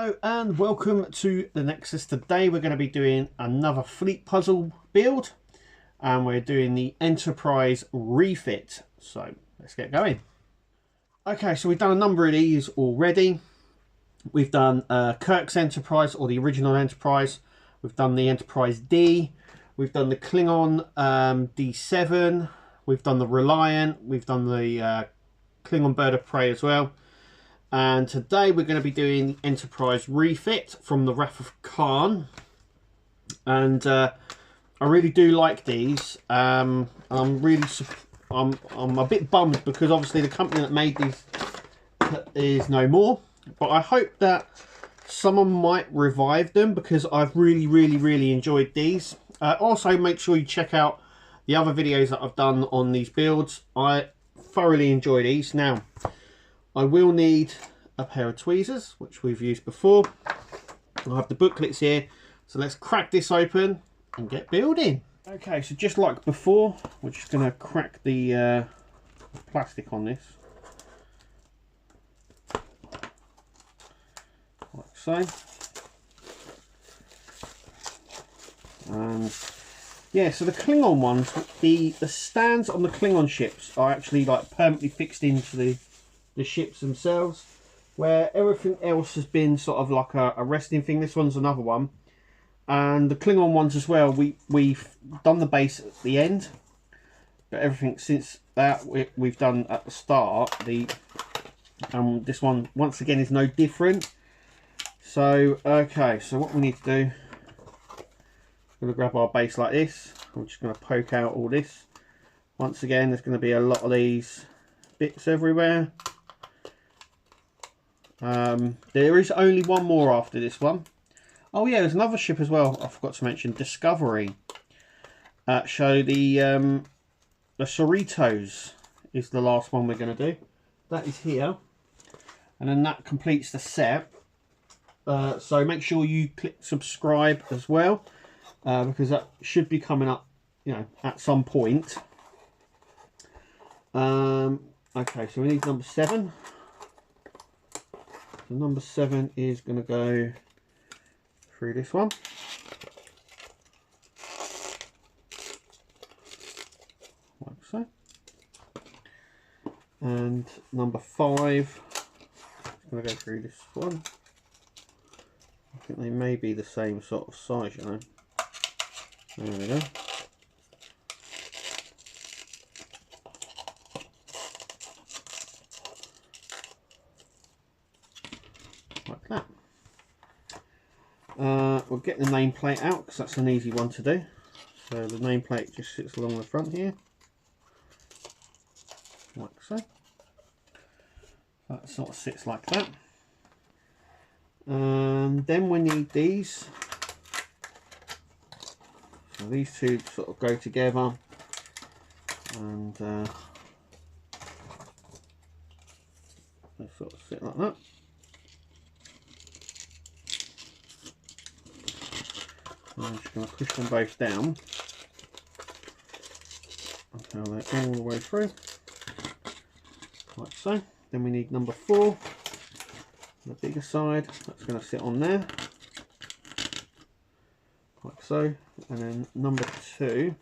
Hello and welcome to the Nexus. Today we're going to be doing another fleet puzzle build and we're doing the Enterprise refit. So let's get going. Okay, so we've done a number of these already. We've done Kirk's Enterprise, or the original Enterprise. We've done the Enterprise D. We've done the Klingon D7. We've done the Reliant. We've done the Klingon Bird of Prey as well. And today we're going to be doing the Enterprise refit from the Wrath of Khan. And I really do like these. I'm a bit bummed because obviously the company that made these is no more. But I hope that someone might revive them because I've really enjoyed these. Also, make sure you check out the other videos that I've done on these builds. I thoroughly enjoy these. Now, I will need a pair of tweezers, which we've used before. I have the booklets here, so let's crack this open and get building. Okay, so just like before, we're just going to crack the plastic on this, like so. And yeah, so the Klingon ones, the stands on the Klingon ships are actually like permanently fixed into the ships themselves, where everything else has been sort of like a resting thing. This one's another one, and the Klingon ones as well, we've done the base at the end, but everything since that we've done at the start. This one once again is no different. So okay, so what we need to do, we're going to grab our base like this. I'm just going to poke out all this. Once again, there's going to be a lot of these bits everywhere. There is only one more after this one. Oh yeah, there's another ship as well. I forgot to mention, Discovery. So the Cerritos is the last one we're going to do. That is here, and then that completes the set. So make sure you click subscribe as well, because that should be coming up, you know, at some point. Okay, so we need number 7. So number 7 is going to go through this one. Like so. And number 5 is going to go through this one. I think they may be the same sort of size, you know. There we go. Like that. We'll get the nameplate out because that's an easy one to do. So the nameplate just sits along the front here, like so. That sort of sits like that. And then we need these. So these two sort of go together, and they sort of sit like that. I'm just going to push them both down until they're all the way through, like so. Then we need number 4, the bigger side. That's going to sit on there, like so. And then number 2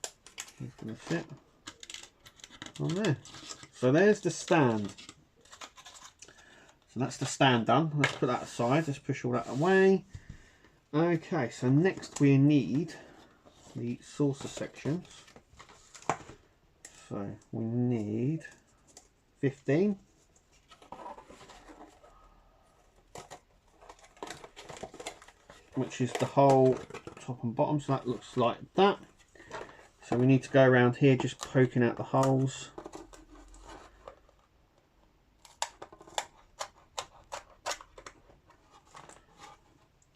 is going to sit on there. So there's the stand. So that's the stand done. Let's put that aside. Let's push all that away. Okay, so next we need the saucer sections. So we need 15. Which is the whole top and bottom, so that looks like that. So we need to go around here just poking out the holes.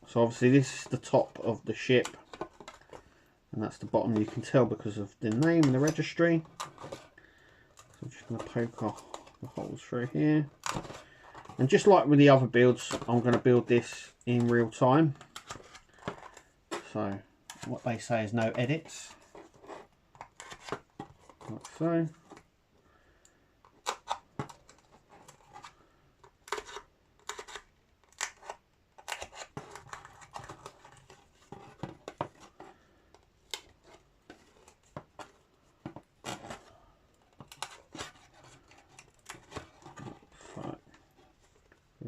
So obviously this is the top of the ship, and that's the bottom, you can tell because of the name and the registry. So I'm just going to poke off the holes through here. And just like with the other builds, I'm going to build this in real time. So what they say is no edits, like so.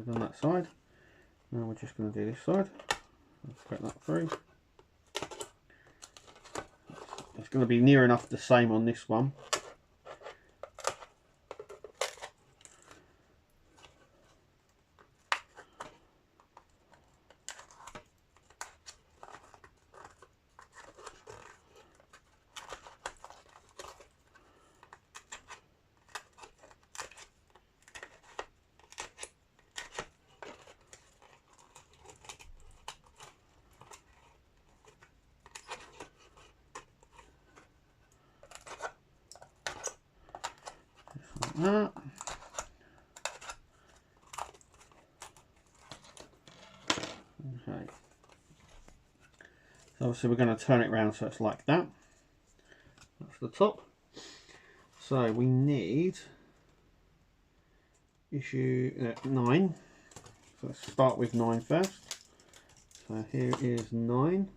on that side. Now we're just going to do this side. Let's put that through. It's going to be near enough the same on this one. That. Okay. So obviously we're going to turn it around so it's like that. That's the top. So we need issue 9. So let's start with 9 first. So here is 9.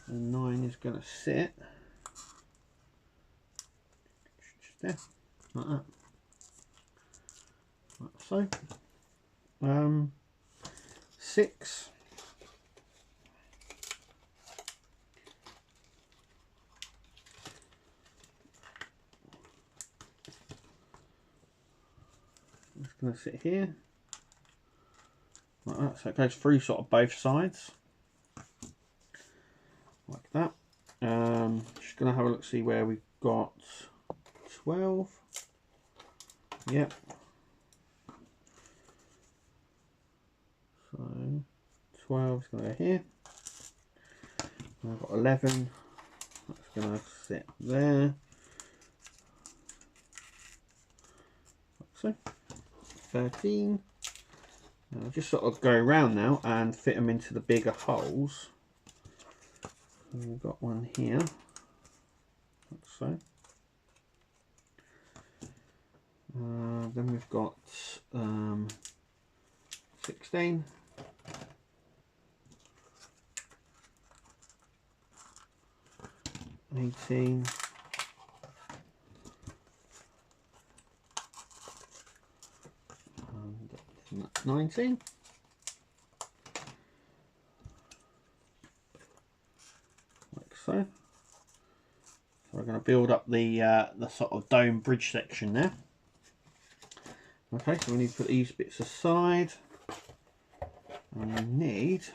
And 9 is going to sit just there, like that. Like so. 6. It's going to sit here like that, so it goes through sort of both sides like that. Just going to have a look, see where we've got 12. Yep. So 12 is going to go here. I've got 11. That's going to sit there. Like so. 13. I'll just sort of go around now and fit them into the bigger holes. So we've got one here, like so. Then we've got 16. 18. And 19. Like so. So we're going to build up the sort of dome bridge section there. Okay, so we need to put these bits aside. And we need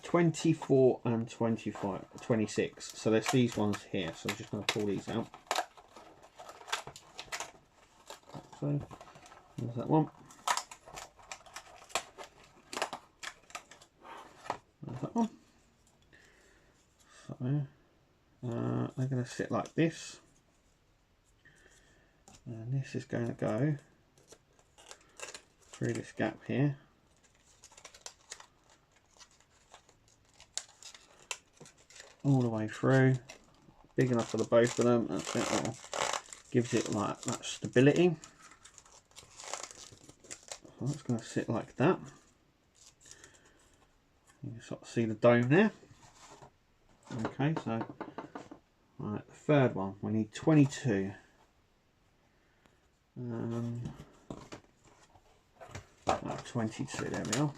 24 and 26. So there's these ones here. So I'm just going to pull these out. So there's that one. There's that one. So they're going to sit like this. And this is going to go through this gap here. All the way through. Big enough for the both of them. That's it. That gives it like that stability. So that's going to sit like that. You can sort of see the dome there. Okay, so right, the third one, we need 22. 22, there we are.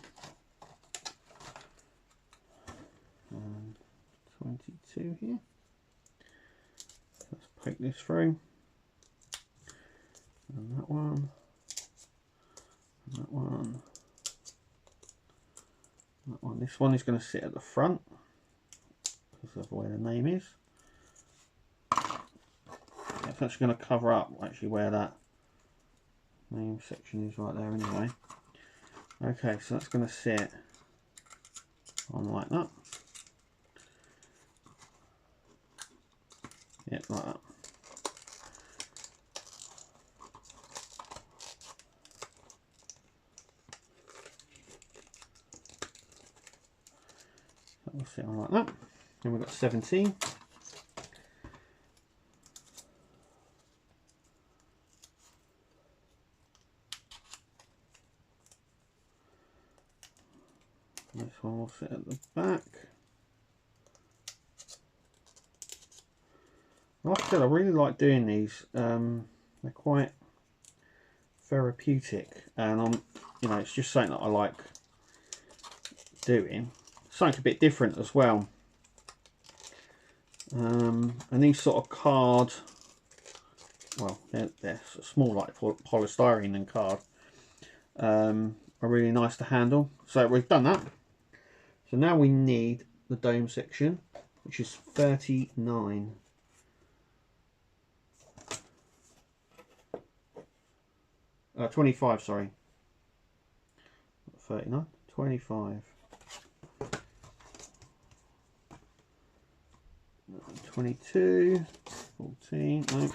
22 here. Let's poke this through. And that one. And that one. That one. This one is going to sit at the front because of where the name is. It's actually going to cover up actually where that name section is right there anyway. Okay, so that's going to sit on like that. Yep, like that. That will sit on like that. Then we've got 17. This one will sit at the back. Like I said, I really like doing these. They're quite therapeutic, and you know, it's just something that I like doing. Something a bit different as well. And these sort of card, well, they're small like polystyrene than card, are really nice to handle. So we've done that. So now we need the dome section, which is 39. 25, sorry. 39, 25. 22, 14, no.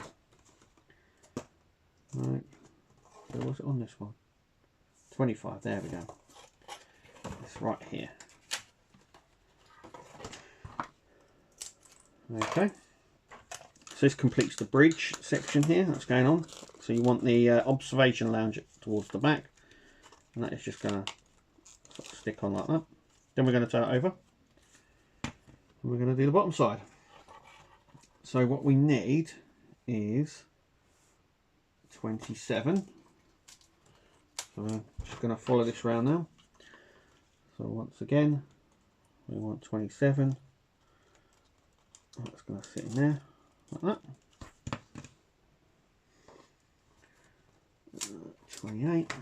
No. Where was it on this one? 25, there we go. It's right here. Okay. So this completes the bridge section here that's going on. So you want the observation lounge towards the back. And that is just going to sort of stick on like that. Then we're going to turn it over. And we're going to do the bottom side. So what we need is 27. So we're just going to follow this round now. So once again, we want 27. That's going to sit in there like that. 28.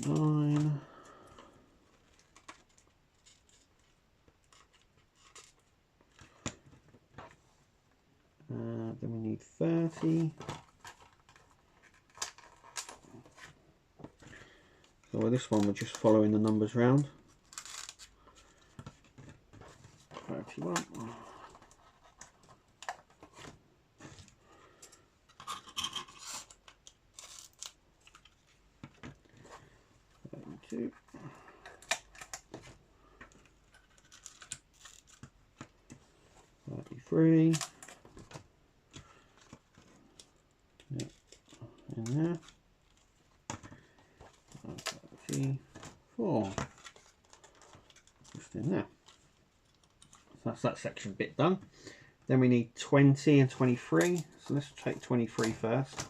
29. Then we need 30. So with this one we're just following the numbers round. 31. 32. 33. Yep, in there. 34. Just in there. So that's that section bit done. Then we need 20 and 23. So let's take 23 first.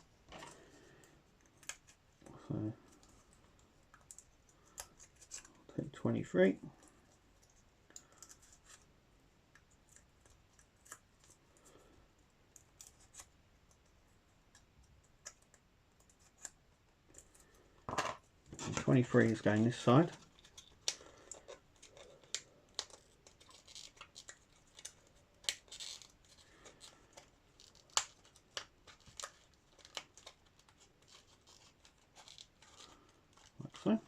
So take 23. And 23 is going this side. Like so.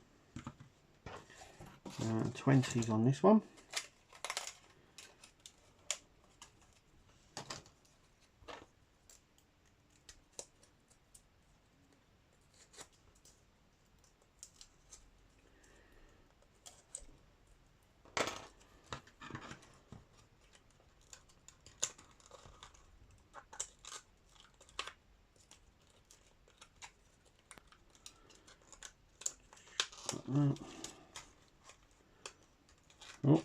And 20's on this one. Oh.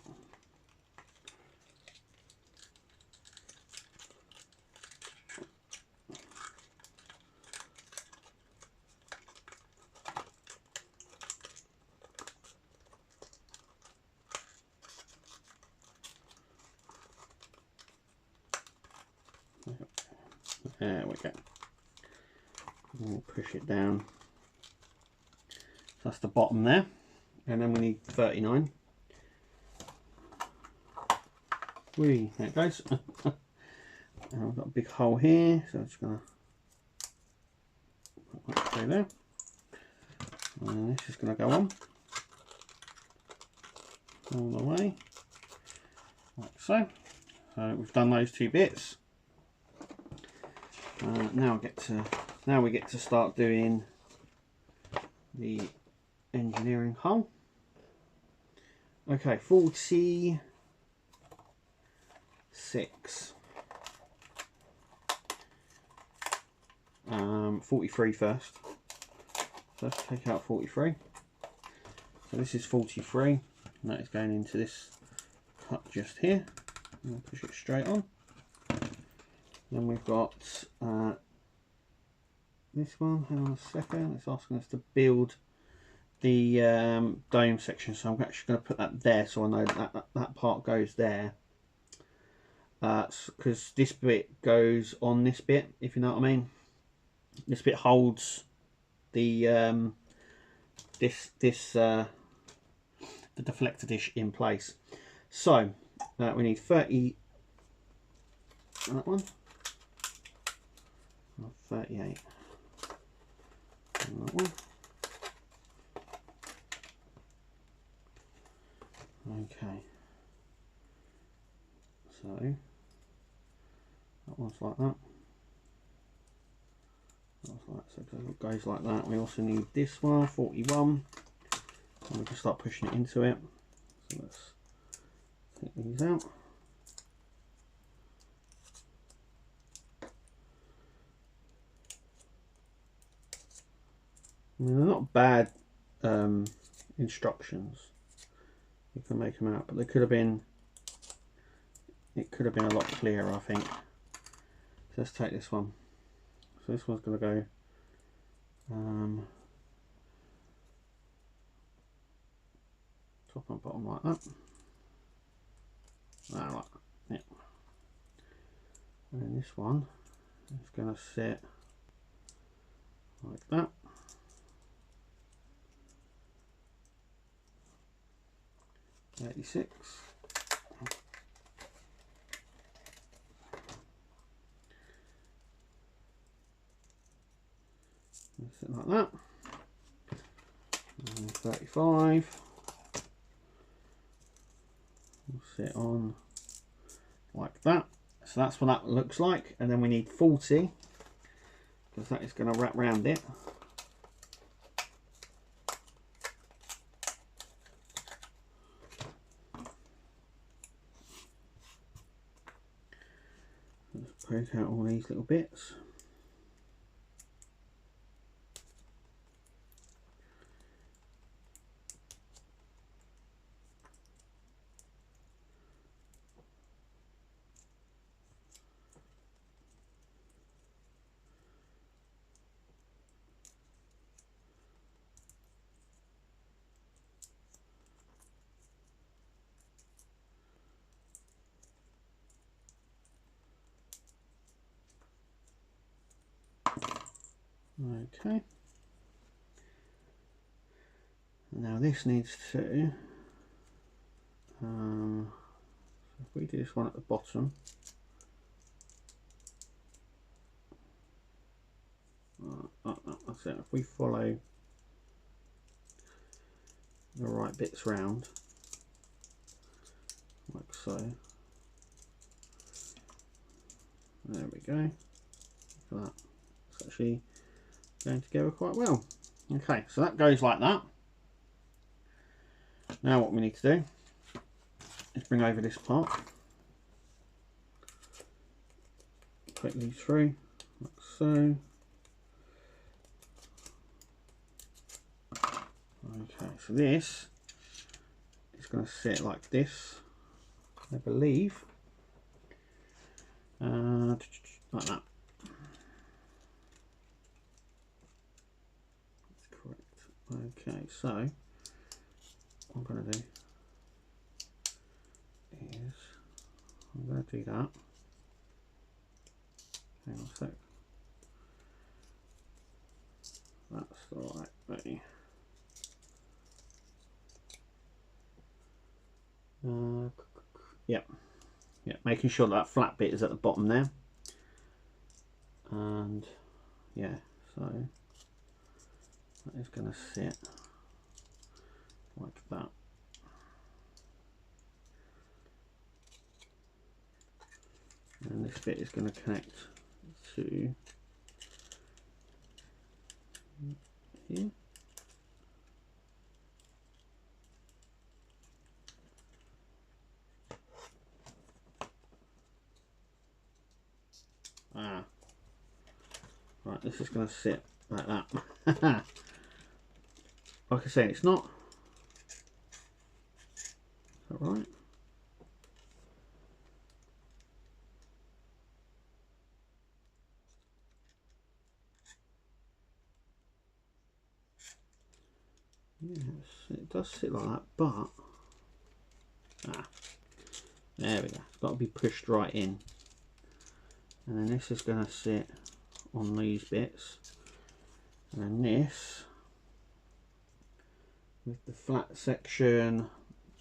There we go. We'll push it down. So that's the bottom there. And then we need 39. Whee, there it goes. And I've got a big hole here, so I'm just going to put that through there. And this is going to go on all the way, like so. So we've done those two bits. Now we get to start doing the engineering hull. Okay, 46. 43 first. So let's take out 43. So this is 43, and that is going into this cut just here. and push it straight on. Then we've got this one. Hang on a second, it's asking us to build the dome section, so I'm actually going to put that there so I know that part goes there, because this bit goes on this bit, if you know what I mean. This bit holds the the deflector dish in place. So we need 30 on that one, 38 on that one. Okay, so that one's like that. That's like, so it goes like that. We also need this one, 41, and we can start pushing it into it. So let's take these out. I mean, they're not bad instructions. You can make them out, but they could have been. It could have been a lot clearer, I think. So let's take this one. So this one's going to go top and bottom like that. Like that. Yeah. And then this one is going to sit like that. $86. Sit like that. And 35. We'll sit on like that. So that's what that looks like. And then we need 40, because that is going to wrap round it. Let's poke out all these little bits. Okay. Now this needs to, if we do this one at the bottom, that's it. If we follow the right bits round, like so, there we go. Look at that. It's actually going together quite well. Okay, so that goes like that. Now what we need to do is bring over this part, click these through like so. Okay, so this is going to sit like this, I believe, like that. That's correct. Okay, so what I'm going to do is I'm going to do that. Hang on a sec. That's the right way. Yeah, making sure that flat bit is at the bottom there, and yeah, so that is going to sit like that. And this bit is going to connect to here. Right, this is going to sit like that. Like I say, it's not. Is that right? Yes, it does sit like that, but there we go. It's got to be pushed right in, and then this is going to sit on these bits, and then this with the flat section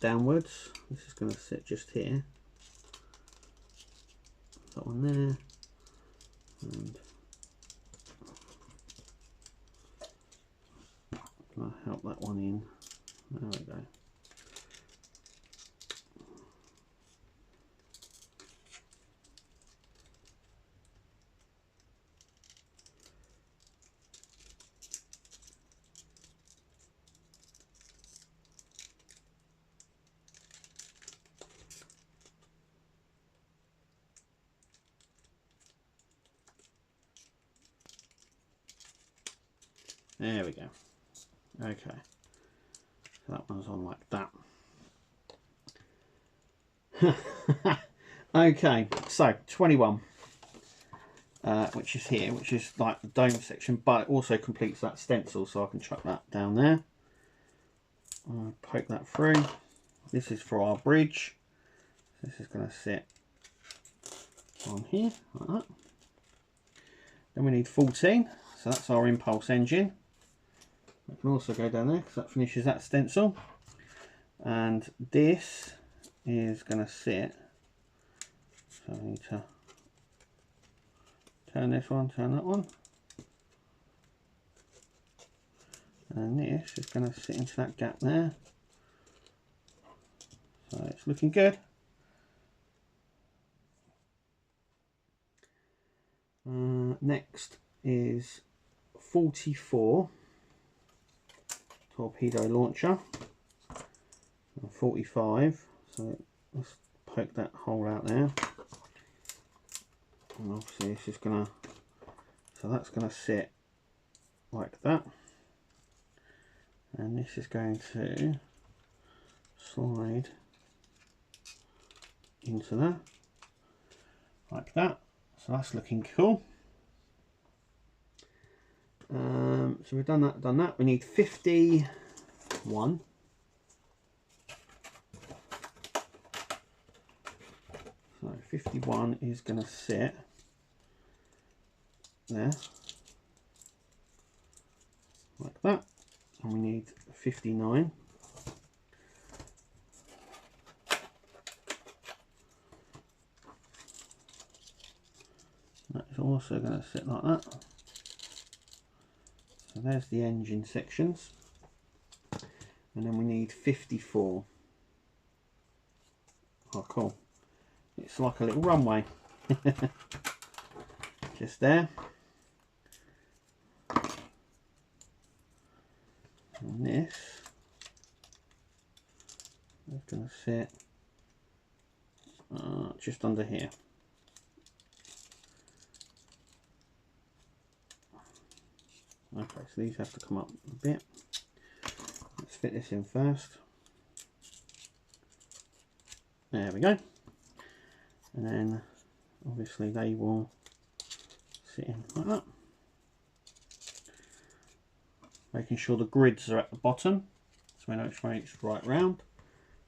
downwards. This is going to sit just here. That one there, and I'll help that one in. There we go. There we go. Okay, so that one's on like that. Okay, so 21, which is here, which is like the dome section, but it also completes that stencil, so I can chuck that down there. I'll poke that through. This is for our bridge. This is going to sit on here like that. Then we need 14, so that's our impulse engine. That can also go down there because that finishes that stencil. And this is going to sit, so I need to turn this one, turn that one, and this is going to sit into that gap there. So it's looking good. Next is 44 torpedo launcher, and 45, so let's poke that hole out there, and obviously this is gonna, so that's gonna sit like that, and this is going to slide into there like that. So that's looking cool. So we've done that. We need 51. So 51 is going to sit there like that, and we need 59. That is also going to sit like that. So there's the engine sections, and then we need 54. Oh cool, it's like a little runway. Just there. And this is going to sit just under here. Okay, so these have to come up a bit. Let's fit this in first. There we go. And then obviously they will sit in like that. Making sure the grids are at the bottom, so we know which way it's right round.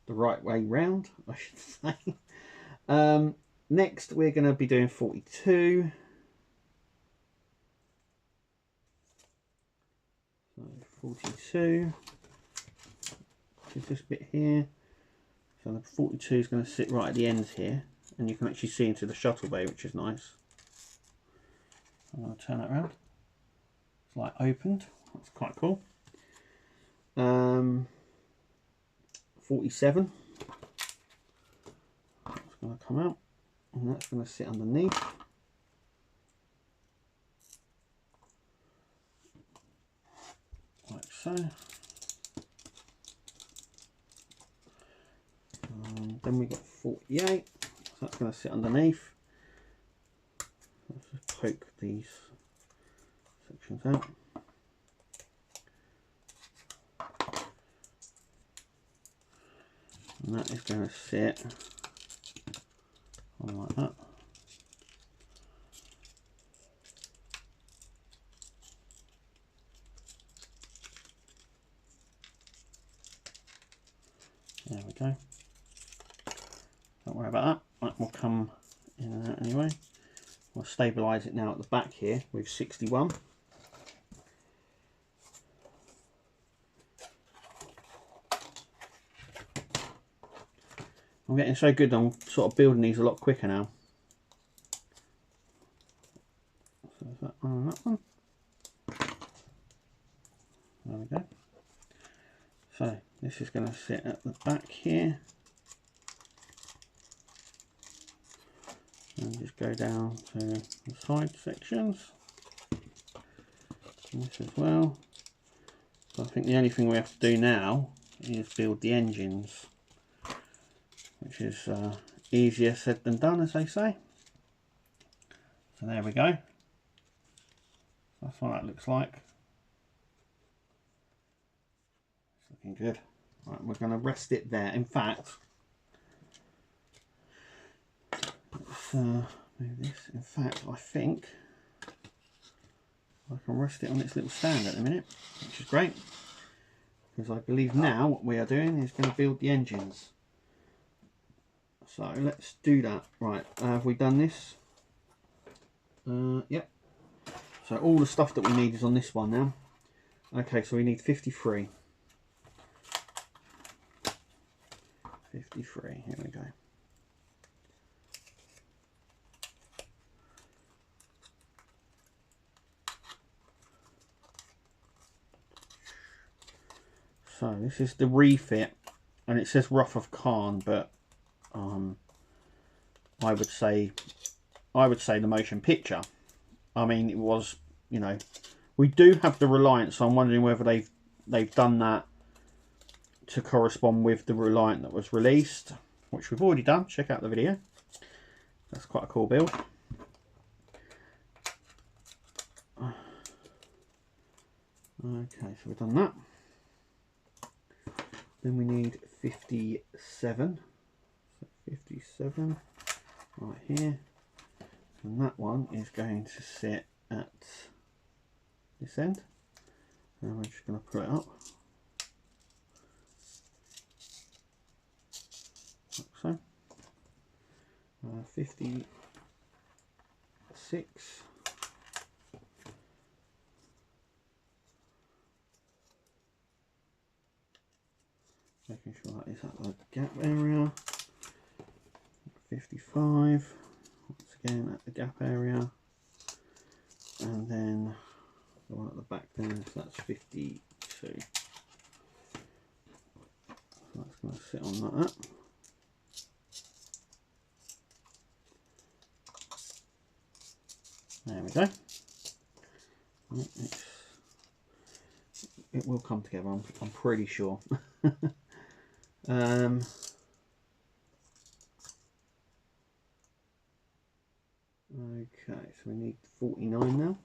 The right way round, I should say. Next we're going to be doing 42. So 42 is this bit here. So the 42 is going to sit right at the ends here, and you can actually see into the shuttle bay, which is nice. I'm going to turn that around. It's like opened. That's quite cool. 47. That's going to come out, and that's going to sit underneath. Like so. Then we got 48, so that's going to sit underneath. Let's just poke these sections out. And that is going to sit on like that. There we go. Don't worry about that. That will come in and out anyway. We'll stabilise it now at the back here with 61. I'm getting so good, I'm sort of building these a lot quicker now. So is that on that one? There we go. So this is going to sit at the back here. And just go down to the side sections. And this as well. So I think the only thing we have to do now is build the engines, which is easier said than done, as they say. So there we go. That's what that looks like. It's looking good. Right, we're going to rest it there. In fact, let's move this. In fact, I think I can rest it on its little stand at the minute, which is great, because I believe now what we are doing is going to build the engines. So let's do that. Right, have we done this? Yep. So all the stuff that we need is on this one now. Okay, so we need 53. 53, here we go. So this is the refit, and it says Rough of Khan, but I would say the motion picture. I mean, it was, you know, we do have the Reliant, so I'm wondering whether they've done that to correspond with the Reliant that was released, which we've already done. Check out the video. That's quite a cool build. Okay, so we've done that. Then we need 57. So 57 right here. And that one is going to sit at this end. And we're just going to put it up. Like so. 56. Making sure that is at the gap area. 55. Once again at the gap area. And then the one at the back there, so that's 52. So that's going to sit on like that. There we go. It will come together, I'm pretty sure. Okay, so we need 49 now.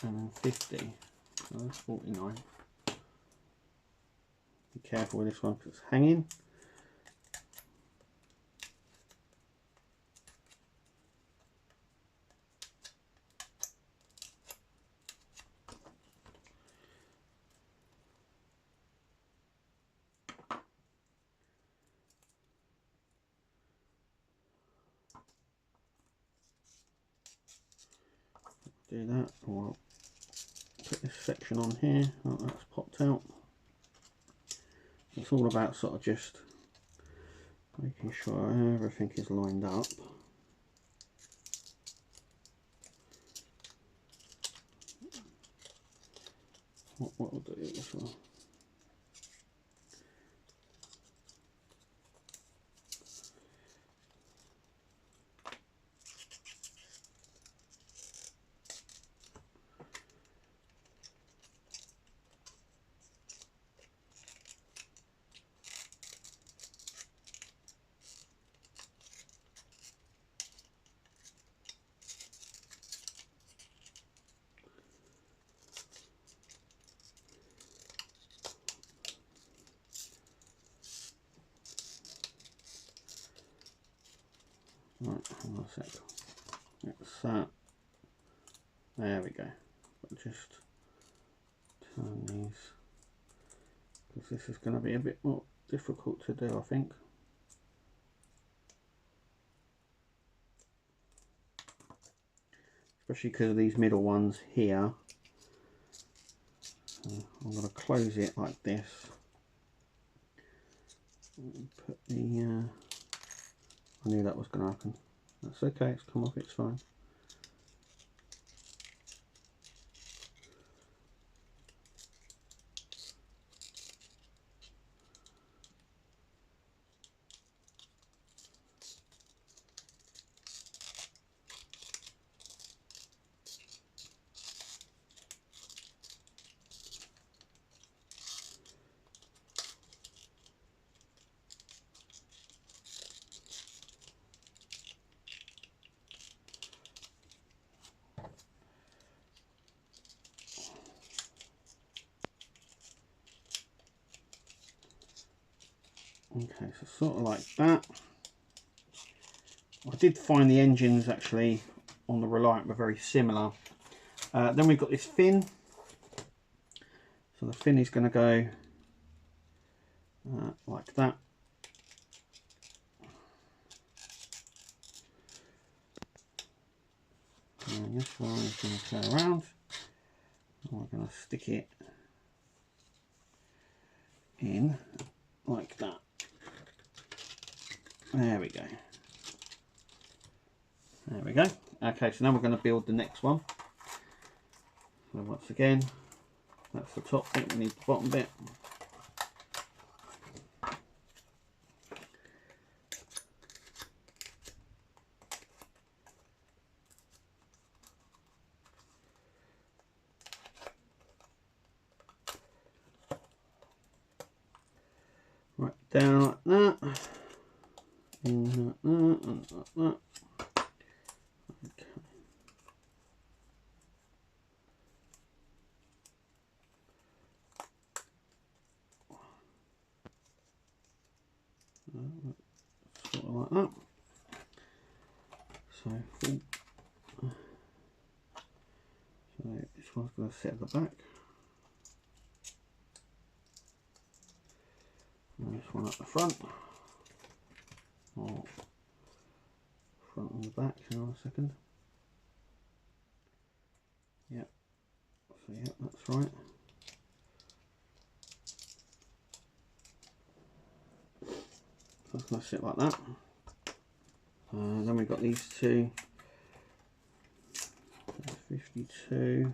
And then 50. So that's 49. Be careful with this one because it's hanging. Do that, or I'll put this section on here. Oh, that's popped out. It's all about sort of just making sure everything is lined up. What we'll do as well. Right, hang on a sec. It's that. There we go. But just turn these, because this is going to be a bit more difficult to do, I think. Especially because of these middle ones here. So I'm going to close it like this. And put the, I knew that was going to happen. That's okay, it's come off, it's fine. Okay, so sort of like that. I did find the engines actually on the Reliant were very similar. Then we've got this fin. So the fin is going to go like that. And this one is going to turn around. And we're going to stick it in like that. There we go. There we go. Okay, so now we're going to build the next one. So once again, that's the top bit, we need the bottom bit. Right down like that. In like that and like that. Okay. Sort of like that. So this one's going to sit at the back. And this one at the front. Or front and the back, hang on a second. Yep. So yeah, that's right. So it's going to sit like that. Then we've got these two. 52.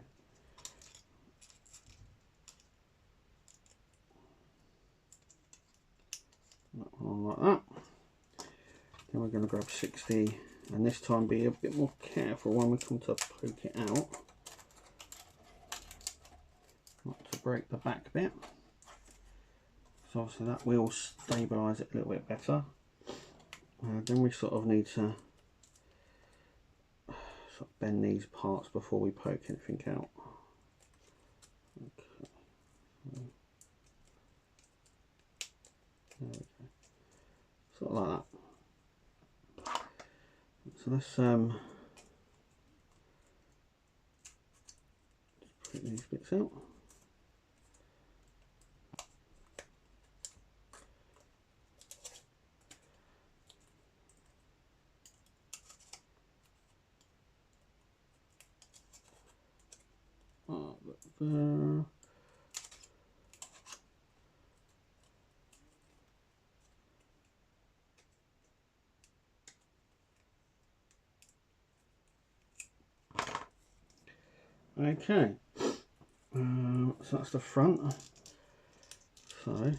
That one like that. Then we're going to grab 60 and this time be a bit more careful when we come to poke it out. Not to break the back bit. So obviously that will stabilise it a little bit better. Then we sort of need to sort of bend these parts before we poke anything out. Okay. There we go. Sort of like that. So let's just put these bits out. There. Okay, so that's the front. So is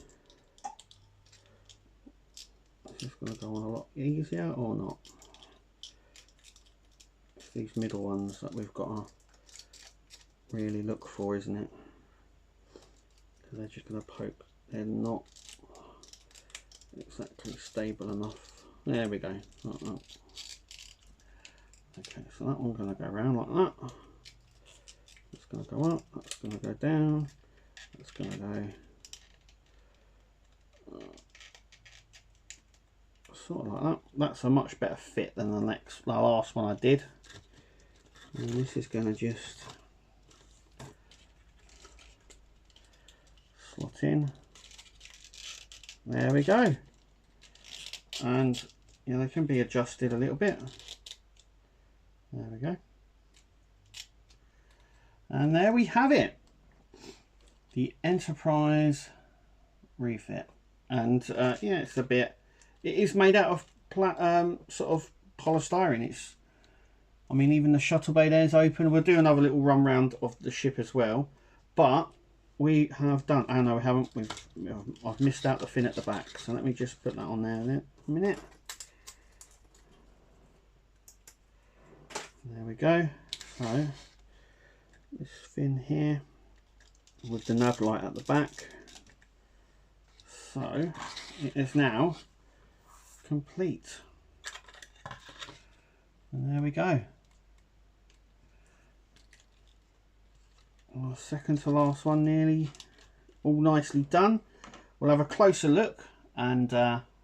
this going to go on a lot easier or not? It's these middle ones that we've got to really look for, isn't it? Because they're just going to poke. They're not exactly stable enough. There we go. Like that. Okay, so that one's going to go around like that. That's going to go up. That's going to go down. That's going to go sort of like that. That's a much better fit than the last one I did. And this is going to just slot in there we go. And you know, they can be adjusted a little bit. There we go. And there we have it. The Enterprise Refit. And yeah, it's a bit, it is made out of sort of polystyrene. It's, I mean, even the shuttle bay there is open. We'll do another little run round of the ship as well. But we have done, oh no we haven't, I've missed out the fin at the back. So let me just put that on there in a minute. There we go. So this fin here with the nav light at the back. So it is now complete. And there we go. Our second to last one, nearly all nicely done. We'll have a closer look and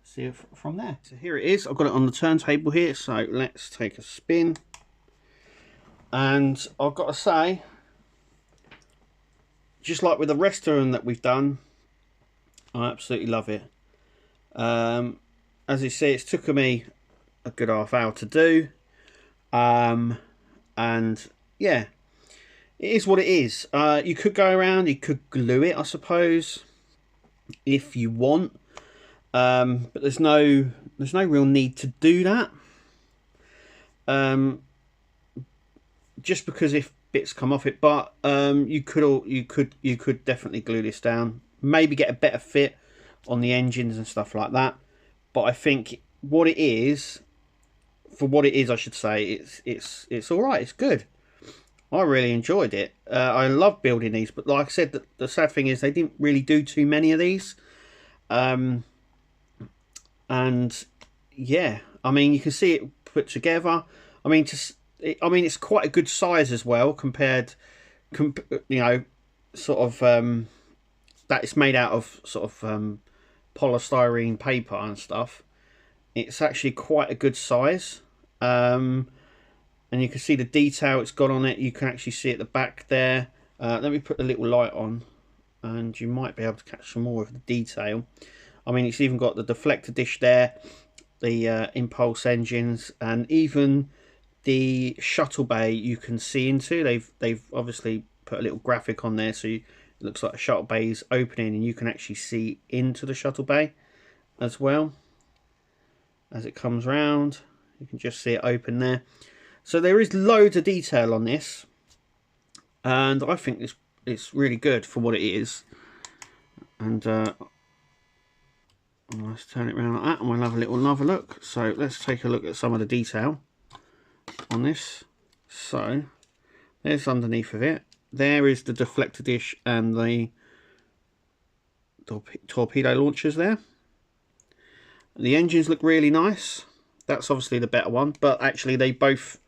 see it from there. So here it is. I've got it on the turntable here. So let's take a spin. And I've got to say, just like with the rest of them that we've done, I absolutely love it. As you see, it's took me a good half hour to do. And yeah, it is what it is. You could go around, you could glue it, I suppose, if you want. But there's no real need to do that. Just because if bits come off it, but you could definitely glue this down. Maybe get a better fit on the engines and stuff like that. But I think what it is, for what it is, I should say, it's all right. It's good. I really enjoyed it. I love building these, but like I said, the sad thing is they didn't really do too many of these. And yeah, I mean, you can see it put together. I mean, it's quite a good size as well compared, you know, sort of that it's made out of sort of polystyrene paper and stuff. It's actually quite a good size. And you can see the detail it's got on it. You can actually see at the back there. Let me put the little light on and you might be able to catch some more of the detail. I mean, it's even got the deflector dish there, the impulse engines, and even the shuttle bay you can see into. They've obviously put a little graphic on there, so it looks like the shuttle bay is opening and you can actually see into the shuttle bay as well as it comes round. You can just see it open there. So there is loads of detail on this, and I think it's really good for what it is. And let's turn it around like that and we'll have another look. So let's take a look at some of the detail on this. So there's underneath of it. There is the deflector dish and the torpedo launchers there. The engines look really nice. That's obviously the better one, but actually they both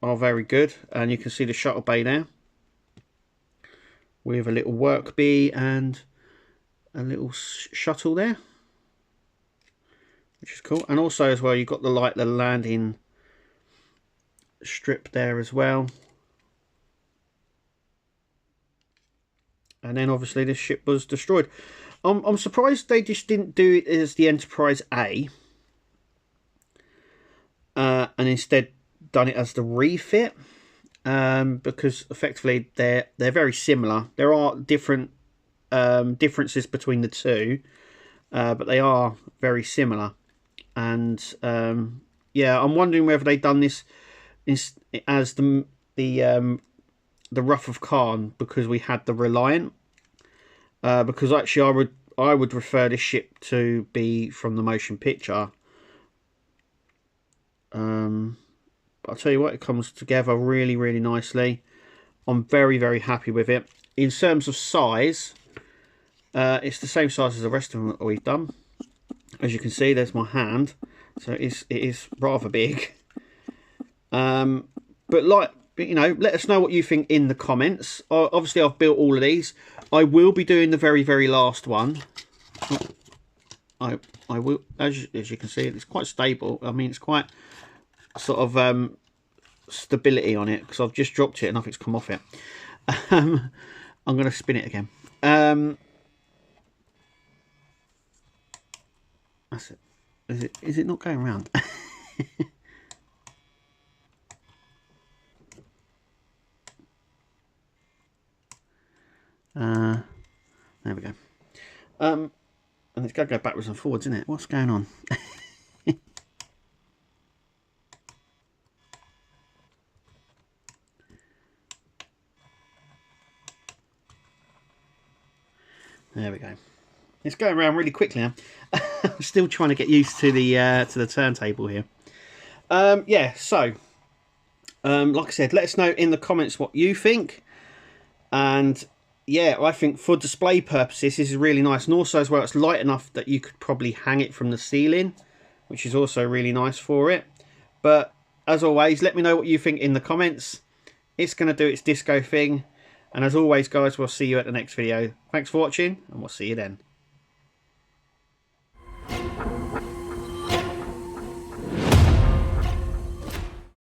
are very good. And you can see the shuttle bay there with a little work bee and a little shuttle there, which is cool. And also as well, you've got the landing strip there as well. And then obviously this ship was destroyed. I'm surprised they just didn't do it as the Enterprise A, and instead done it as the Refit, because effectively they're very similar. There are different differences between the two, but they are very similar. And yeah, I'm wondering whether they've done this as the Wrath of Khan, because we had the Reliant. Because actually I would refer this ship to be from the motion picture. I'll tell you what, it comes together really, really nicely. I'm very, very happy with it. In terms of size, it's the same size as the rest of them that we've done. As you can see, there's my hand, so it is rather big. But like, you know, let us know what you think in the comments. Obviously, I've built all of these. I will be doing the very, very last one. I will, as you can see, it's quite stable. I mean, it's quite sort of stability on it, because I've just dropped it and nothing's come off it. I'm going to spin it again. That's it. Is it not going round? There we go. And it's got to go backwards and forwards, isn't it? What's going on? There we go. It's going around really quickly now. I'm still trying to get used to the turntable here. Yeah, so like I said, let us know in the comments what you think. And yeah, I think for display purposes, this is really nice. And also as well, it's light enough that you could probably hang it from the ceiling, which is also really nice for it. But as always, let me know what you think in the comments. It's going to do its disco thing. And as always, guys, we'll see you at the next video. Thanks for watching, and we'll see you then.